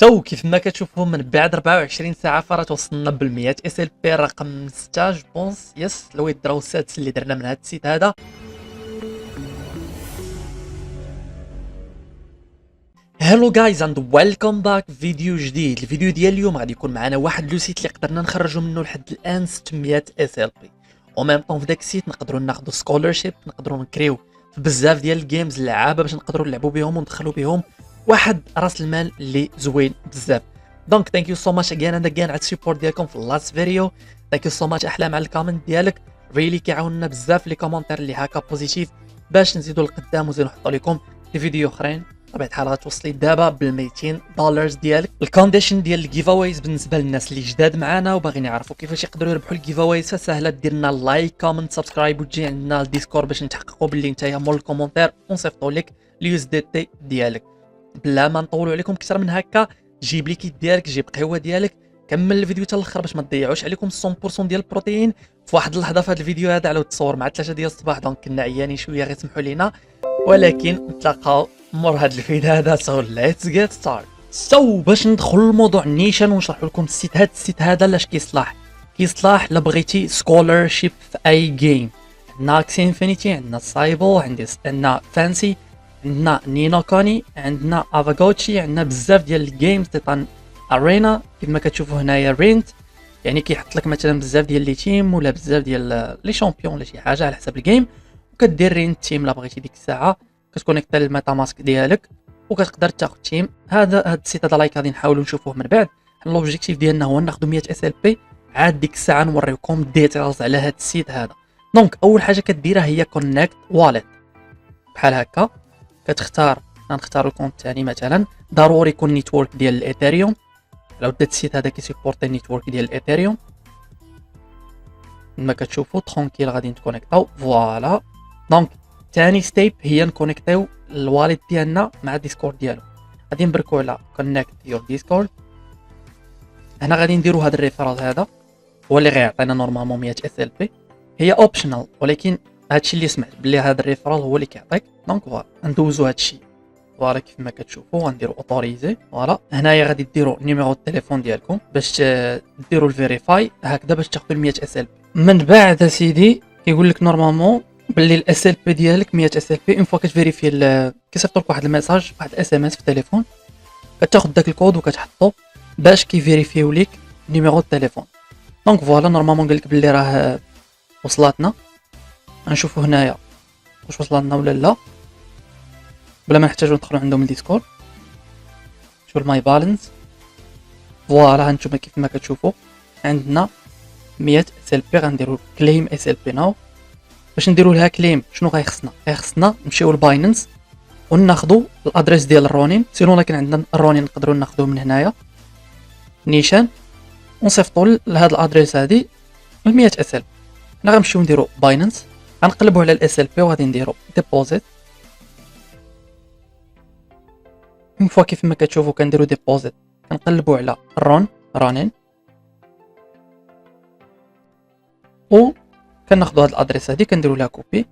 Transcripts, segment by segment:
كيف ما كتشوفوا من بعد 24 ساعه فراه توصلنا بال100 اس ال بي رقم 6 جوبونس. يس الويت دراو السادس اللي درنا من هذا السيت هذا. هلو جايز اند ويلكم باك فيديو جديد. الفيديو ديال اليوم غادي يكون معنا واحد لو سيت اللي قدرنا نخرجوا منه لحد الان 600 اس ال بي، او ميم طون في داك السيت نقدروا ناخذوا سكولرشيب، نقدروا نكريو في بزاف ديال الجيمز اللعابه باش نقدروا نلعبوا بهم وندخلوا بهم واحد راس المال اللي زوين بزاف. دونك ثانك يو سو ماتش اجين اند اجين على السيبورت ديالكم في اللاست فيديو. ثانك يو سو ماتش احلام على الكومنت ديالك، ريلي كيعاوننا بزاف لي كومونتير اللي هكا بوزيتيف باش نزيدوا لقدام ونزيدوا نحطوا لكم دي فيديو اخرين. بطبيعه الحال غتوصلي دابا بال $200 ديالك. الكونديشن ديال الجيف اويز بالنسبه للناس اللي جداد معانا وباغيين يعرفوا كيفاش يقدروا يربحوا الجيف اويز سهله، دير لنا لايك كومنت سبسكرايب وتجي عندنا الديسكورد باش نتحققوا باللي نتايا مول الكومونتير ونصيفطوا لك اليو اس دي تي ديالك. بلا ما نطولوا عليكم اكثر من هكا، جيب لي كيت ديالك، جيب قهوه ديالك، كمل الفيديو حتى الاخر باش ما تضيعوش عليكم 100% ديال البروتين. في واحد اللحظه في هذا الفيديو هذا على التصور مع 3 ديال الصباح، دونك كنا عيانين شويه غير سمحوا لينا، ولكن نتلاقاو مور هذا الفيديو هذا. سو ليتس جيت ستارت. باش ندخل لموضوع النيشان ونشرح لكم السيت هذا لاش كيصلاح الا بغيتي سكولرشيب في اي جيم. عندنا اكسي انفينيتي، عندنا سايبو، عندنا فانسي، عندنا نينو كوني، عندنا افاغوتشي، عندنا بزاف ديال الجيمز. تيطان ارينا كيف ما كتشوفوا هنايا رينت، يعني كيحط لك مثلا بزاف ديال لي تيم ولا بزاف ديال لي شامبيون ولا شي حاجه على حسب الجيم، وكدير رينت تيم لا بغيتي ديك الساعه، كتكونيكتا للميتا ماسك ديالك وكتقدر تاخذ تيم. هذا السيت هذا لايك غادي نحاولوا نشوفوه من بعد. لوبجيكتيف ديالنا هو ناخذ 100 اس ال بي، عاد ديك الساعه نوريكم ديتيلز على هذا السيت هذا. دونك اول حاجه كديرها هي كونيكت واليت، بحال هكا كتختار. نختار الكونت ثاني مثلا، ضروري يكون نيتورك ديال الايثيريوم. لو دات السيت هذا كيسيبورتي النيتورك ديال الايثيريوم كما كتشوفوا ترونكيل غادي نتكونيكتاو. فوالا دونك ثاني ستيب هي نكونيكتيو الواليت ديالنا مع الديسكورد ديالو. غادي نبركو على كونيكت يور ديسكورد. هنا غادي نديرو هذا الريفرال هذا هو اللي غيعطينا نورمالمون 100 اس ال بي. هي اوبشنال ولكن هادشي اللي سمعت بلي هذا الريفرال هو اللي كيعطيك. دونك فوالا ندوزو هادشي. فوالا كيف ما كتشوفوا غنديرو اوتوريزي. فوالا هنايا غادي ديروا نيميرو التليفون ديالكم باش ديروا الفيريفاي هكذا باش تاخذوا 100 اس ال بي. من بعد سيدي كيقول لك نورمالمون باللي الاس ال بي ديالك 100 اس ال بي. اون فوا كتفيريفي كيصيفط لك واحد الميساج، واحد اس ام اس في التليفون، كتاخذ داك الكود وكتحطو باش كيفيريفيو لك نيميرو التليفون. دونك فوالا نورمالمون قال لك باللي راه وصلاتنا. غنشوفوا هنايا واش وصلنا ولا لا بلا ما نحتاجو ندخلو عندهم الديسكورد. شوف الماي بالانس. فوالا هانتوما كيف ما كتشوفوا عندنا 100 اس ال بي. غنديرو كليم اس ال بي ناو. باش نديرو لها كليم شنو غيخصنا نمشيو لباينانس وناخذوا الادريس ديال الرونين. سينو لكن عندنا الرونين نقدروا ناخذوه من هنايا نيشان ونصيفطوا لهاد الادريس هادي 100 اس ال بي. حنا غنمشيو نديرو باينانس، غنقلبوا على الاس ال بي وغادي نديرو ديبوزيت. اون فوا كيف ما كتشوفوا كنديرو ديبوزيت كنقلبوا على رونين و كناخذوا هاد الادريس هادي كنديروا لها كوبي،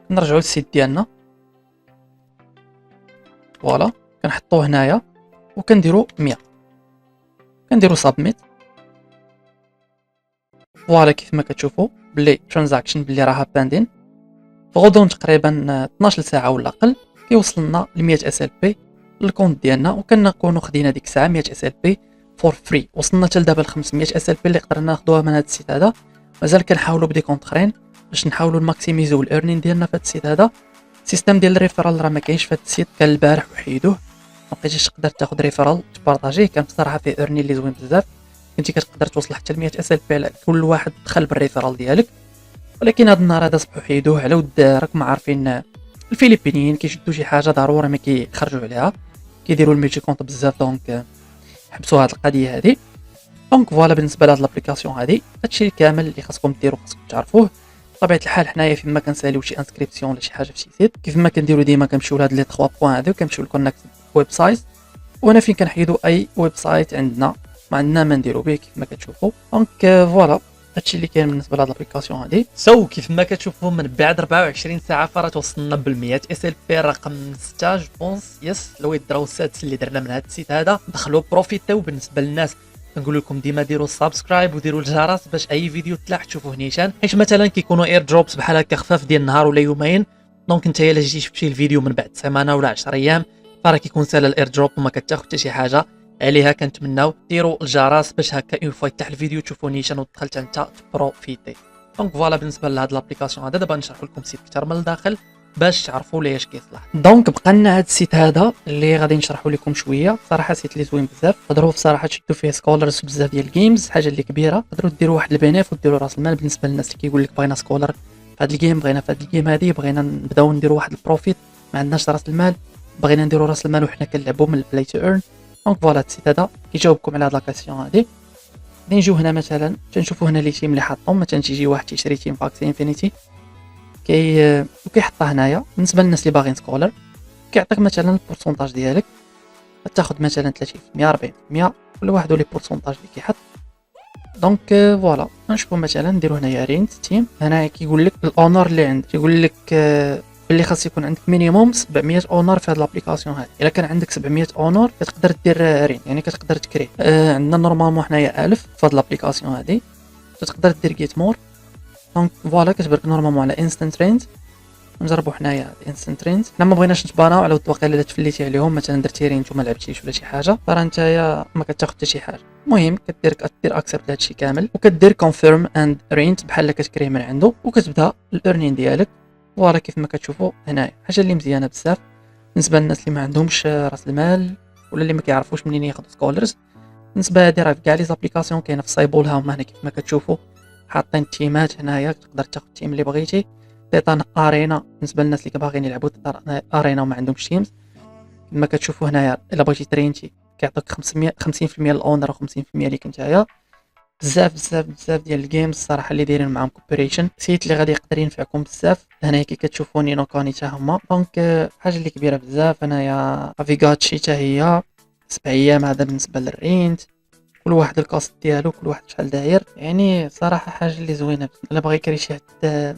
نرجعوا للسيت ديالنا. فوالا كنحطوه هنايا وكنديروا 100، كنديروا سابميت. فوالا كيف ما كتشوفوا بلي ترانزاكشن بلي راها باندين. فغدون تقريبا 12 ساعه ولا اقل كيوصلنا ل 100 اس ال بي للكونت ديالنا، وكنكونوا خدينا ديك الساعه 100 اس ال بي فور فري. وصلنا حتى دابا ل 500 اس ال بي اللي قدرنا ناخذوها من هذا السيت هذا. مازال كنحاولوا بدي كونت اخرين باش نحاولوا نماكسيميزيو الايرنين ديالنا في هذا السيت هذا. السيستم ديال الريفرال راه ما كاينش في هذا السيت، كان البارح وحيدوه، ما بقيتيش تقدر تاخذ ريفرال تبارطاجيه. كان بصراحه فيه ايرنين اللي زوين بزاف، كنتي كتقدر توصل حتى ل 100 اس ال بي على كل واحد دخل بالريفرال ديالك. ولكن هذا النهار هذا صبحوا حيدوه على ود راكم عارفين الفلبينيين كيشدوا شي حاجه ضروري ما كيخرجوا عليها، كيديروا الميلتي كونت بزاف، دونك حبسوا هذه القضيه هذه. دونك فوالا بالنسبه لهاد لابليكاسيون هذه هادشي كامل اللي خاصكم ديروا، خاصكم تعرفوه. بطبيعه الحال حنايا فيما كنساليو شي انسكريبسيون ولا شي حاجه في شي سيت كيف ما كنديروا ديما كنمشيو لهاد لي 3 بوين هذو، كنمشيو لكونيكت ويب سايت. وانا فين كنحيدوا اي ويب سايت عندنا ما نديرو به كيف ما كتشوفوا. دونك فوالا هادشي اللي كاين بالنسبه لهاد الابليكاسيون هادي. كيف ما كتشوفوا من بعد 24 ساعه فراه توصلنا بال 100 اس ال بي رقم 6 جوبونس. يس الويد دراو السادس اللي درنا من هاد السيت هذا. دخلوا بروفيتيو. بالنسبه للناس كنقول لكم ديما ديروا السبسكرايب وديروا الجرس باش اي فيديو تلاح تشوفوه نيشان، حيت مثلا كيكونوا اير دروبس بحال هكا خفاف ديال النهار ولا يومين. دونك نتايا الا جيتي شفتي الفيديو من بعد سيمانه ولا 10 ايام فراه كيكون سالا الاير دروب وما كتاخذ حتى شي حاجه عليها. كنتمناو ديروا الجرس باش هكا اون فوا يفتح الفيديو تشوفوا نيشان ودخلت انت تبروفيتي. دونك فوالا بالنسبه لهاد لابليكاسيون هذا. دابا نشرح لكم السيت اكثر من الداخل باش تعرفوا ليه اش كيصلح. دونك بقى لنا هاد السيت هذا اللي غادي نشرحوا لكم شويه. صراحه سيت اللي زوين بزاف. تقدروا بصراحه تشدوا فيه سكولرز بزاف ديال الجيمز، حاجه اللي كبيره. تقدروا ديروا واحد البناف وديروا راس المال بالنسبه للناس اللي كيقول لك بغينا سكولر في هاد الجيم، بغينا في هاد الجيم هذه، بغينا نبداو نديروا واحد البروفيت، ما عندناش راس المال، بغينا نديروا راس المال وحنا كنلعبوا من البلاي تو ايرن. دونك فوالا هاد السيت هذا كيجاوبكم على هاد لاكاسيون هادي. نجيو هنا مثلا تنشوفوا هنا لي تيم اللي حاطهم. مثلا تيجي واحد تيشري تيم باكس انفينيتي وكيحطها هنايا. بالنسبه للناس اللي باغيين سكولر كيعطيك مثلا البورسونتاج ديالك، تاخذ مثلا 30% 40% كل واحد ولي بورسونتاج اللي كيحط. دونك فوالا نشوفوا مثلا نديرو هنايا رينت تيم. هنا كيقول لك الاونر اللي عندك، كيقول لك باللي خاص يكون عندك مينيموم 700 اونر في هاد لابليكاسيون هادي. الا كان عندك 700 اونر كتقدر دير رين، يعني كتقدر تكري. عندنا نورمالمون حنايا 1000 في هاد لابليكاسيون هادي. تقدر دير جيت مور. دونك فوالا كتبرك نورمالمون على انستنت رينت. نجربوا حنايا انستنت رينت. حنا ما بغيناش نتباناو على الواقع الا تفليتي عليهم، مثلا درتي رينت وما لعبتيش ولا شي حاجه، راه نتايا ما كتاخذ حتى شي حاجه. المهم كدير اكسبت هادشي كامل وكدير كونفيرم اند رينت بحال كتكريه من عنده وكتبدا الارنين ديالك. فوالا كيف ما كتشوفوا هنايا حاجه اللي مزيانه بزاف بالنسبه للناس اللي ما عندهمش راس المال ولا اللي ما كيعرفوش منين ياخذوا سكولرز. بالنسبه هادي راه في كاع لي زابليكاسيون كاينه في سايبول. ها هما هنا كيف ما كتشوفوا حاطين التيمات هنايا. تقدر تاخذ التيم اللي بغيتي. تيطان ارينا بالنسبه للناس اللي باغيين يلعبوا ارينا وما عندهمش تيمز. كما كتشوفوا هنايا الا بغيتي ترينتي كيعطيك 50% الاونر و50% ليك نتايا. بزاف ديال الجيمز الصراحه اللي دايرين معاهم كوبريشن. سيت اللي غادي يقدر ينفعكم بزاف. هنايا كي كتشوفوا نينو كاني حتى هما. دونك حاجه اللي كبيره بزاف. هنايا افيغاتشي حتى هي 7 ايام هذا بالنسبه للرينت. كل واحد الكاست ديالو، كل واحد شحال داير. يعني صراحه حاجه اللي زوينه. الا بغى يكري شي حد،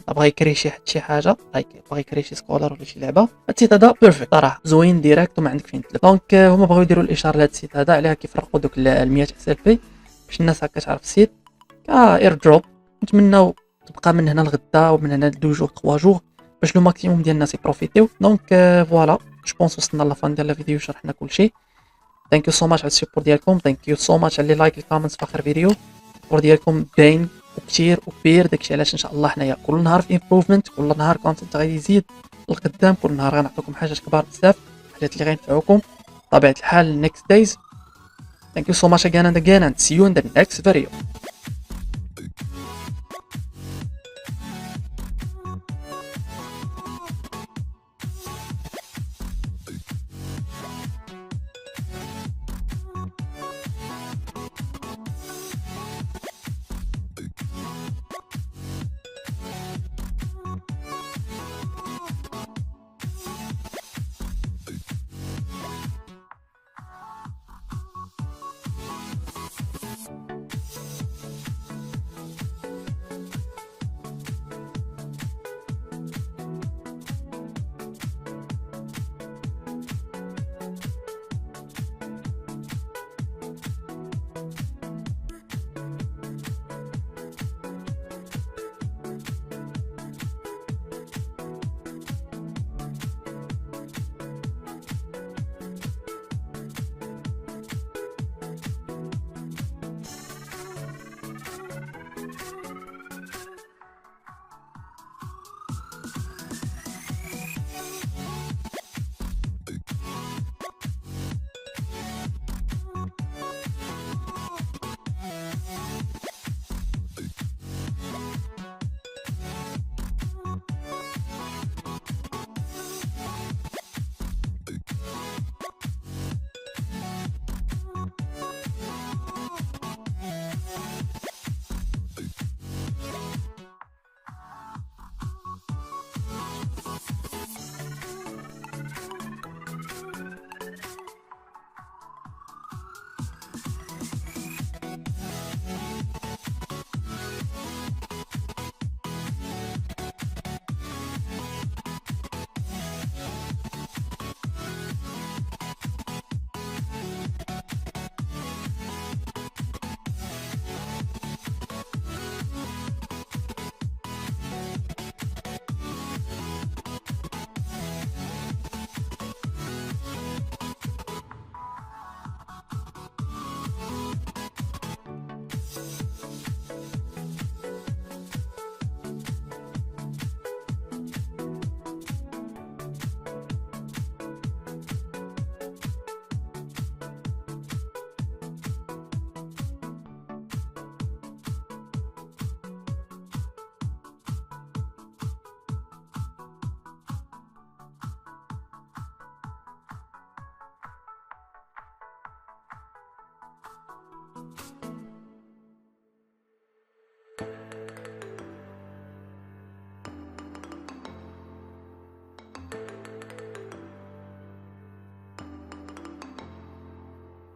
بغى يكري شي حاجه لايك بغى يكري شي سكولر ولا شي لعبه، السيت هذا بيرفكت صراحه زوين ديريكت وما عندك فين تلف. دونك هما بغاو يديروا الاشاره لهذا السيت هذا عليها كيفرقوا دوك ال 100 اس ال بي باش الناس هكا تعرف السيت اير دروب. نتمناو تبقى من هنا لغدا ومن هنا ل2 جوغ 3 جوغ باش لو ماكسيموم ديال الناس يبروفيتيو. دونك فوالا جو بونس وصلنا لافان ديال الفيديو شرحنا كلشي. ثانك يو سو ماتش على السيبور ديالكم. ثانك يو سو ماتش على لايك الكومنتس في اخر فيديو. السيبور ديالكم باين وكثير وكبير. داكشي علاش ان شاء الله حنايا كل نهار في امبروفمنت، كل نهار كونتنت غادي يزيد لقدام، كل نهار غنعطيكم حاجات كبار بزاف، حاجات اللي غينفعوكم بطبيعه الحال next days. Thank you so much again and again and see you in the next video.